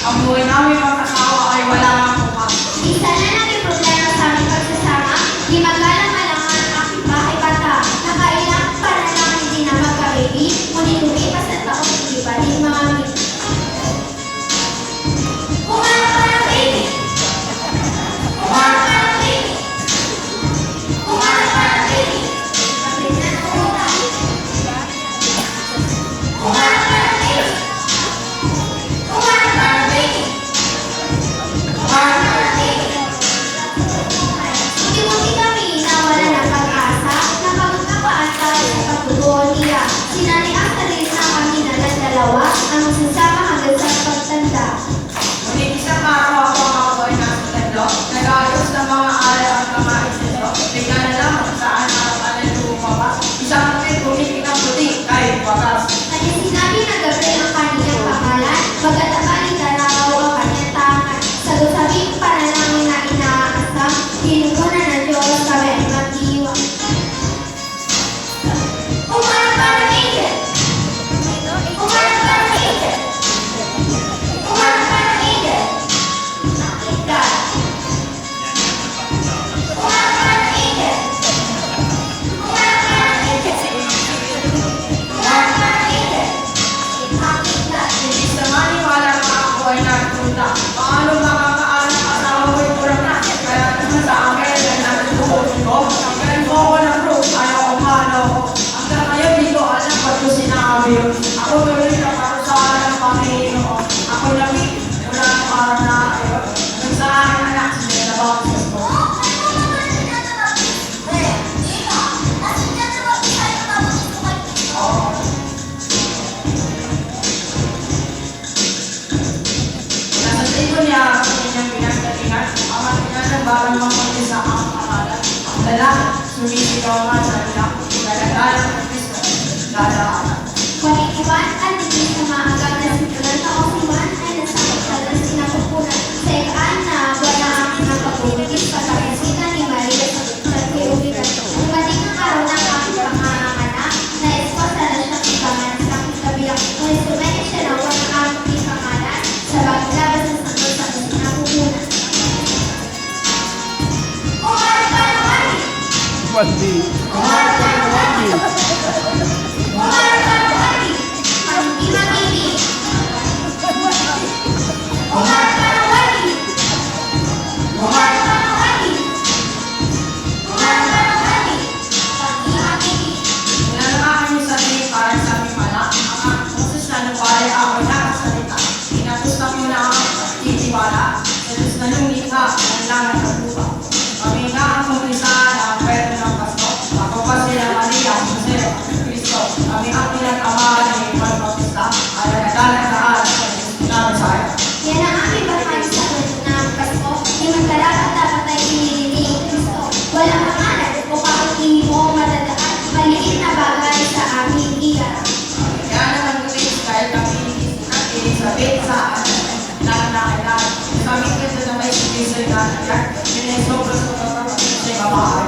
Ang buhay namin mag-asawa ay wala nang bukas. Isa na naging problema sa aming pagsasama, di magalang-alangan ang aking bahay bata. Nakailang panalangin din na magka-baby, ngunit lumipas at taong hindi pa rin mga Kumain pa ng baby! Kumain pa ng baby! Kumain pa ng baby! Kumain pa ng baby! Kumain pa ng baby! Kumain pa ng baby! Unti-unti kami nawala ng pag-asa, napagod na paasa sa pagtutuon niya. Sinaniang sarili na kami na ng dalawa, ang magsasama hanggang sa pagtanda. Ngunit isang araw ako ang ako'y nasa tatlo, nag-ayos ng mga alay at mga isento. Bigla na lang kung saan ang alay lumabas. Isang kapit bumigil ng puti kahit wakas. Kanya sinabi na Gabriel ang kaniyang pangalan, magatabalik na raw ang kanyang tangan. Sagot-sabing panalangin na inaasam, tinungunan ng Diyos kami ay mag-iwan. Kumain pa ng angel! Kumain pa ng angel! Kumain pa ng angel! Nakit ka! Kumain pa ng angel! Kumain pa ng angel! Kumain pa ng angel! Nakit ka! Hindi sa maniwala na ako ay nagpunta. Paano makakaalam ang asawa ko'y kurang na? Kaya naman sa akin ay natutukosin ko. Kaya mo ako ng proof, ayaw ko paano ko. Hanggang ngayon di ko alam ba't ko sinabi yun. Ako tuloy na parusahan ng Panginoon. Ako lamig, wala na parang na ayon. Nung sa akin anak, sila na baptis ko. Nasa tito niya ang kanyang pinagdatingan. Ang matinan ng barang mamunti sa ang pangalan. Ang lalaki, sumisigaw nga sa ilang. Galagalang ng Kristo, lalaanan. Pag-iwan at hindi sa maagang na simulan na o siwan ay nasakot sa sinapupunan. Sa ikaan na wala ang pinapagubigis pagkakasita ni Maria sa Teobigan. Dumating ang araw ng aking panganganak na esposa na siya ibangan sa aking kabilang. Ngunit tumekit siya na wala ang aking pangalan sa paglabas ng sakot sa sinapupunan. Kumain pa ng wali! Wandi. Kumain pa ng wali! Kumain pa ng wali! Ang hindi mag-ibig! Kumain pa ng wali! Kumain pa ng wali! Kumain pa ng wali! Ang hindi mag-ibig! Inanakakan niyo sa akin para sa aming malak. Ang aking boses na nupali ako nakasalita. Inagusta mo na ang titiwala. Sa Diyos na lumikha ng langit at lupa. Kami nga ang kumpisahan ang pwede ng Pasko. Ako pa sila Maria, Jose, Cristo. Kami ang pinag-amahan ng Iwan Bautista. Ay nagdalagaan sa Diyos na Messiah. Yan ang aming bahagi sa kwento ng Pasko. Di man karapat dapat ay pinili ni Kristo. Walang pangalan o hindi mo matandaan. Maliit na bagay sa aming iyan. Kaya naman gulis kahit kami at Elizabeth sa nakakailan. Kami kito na may sigisay na nagyan. Yun ay sobrang sobrang sa babae.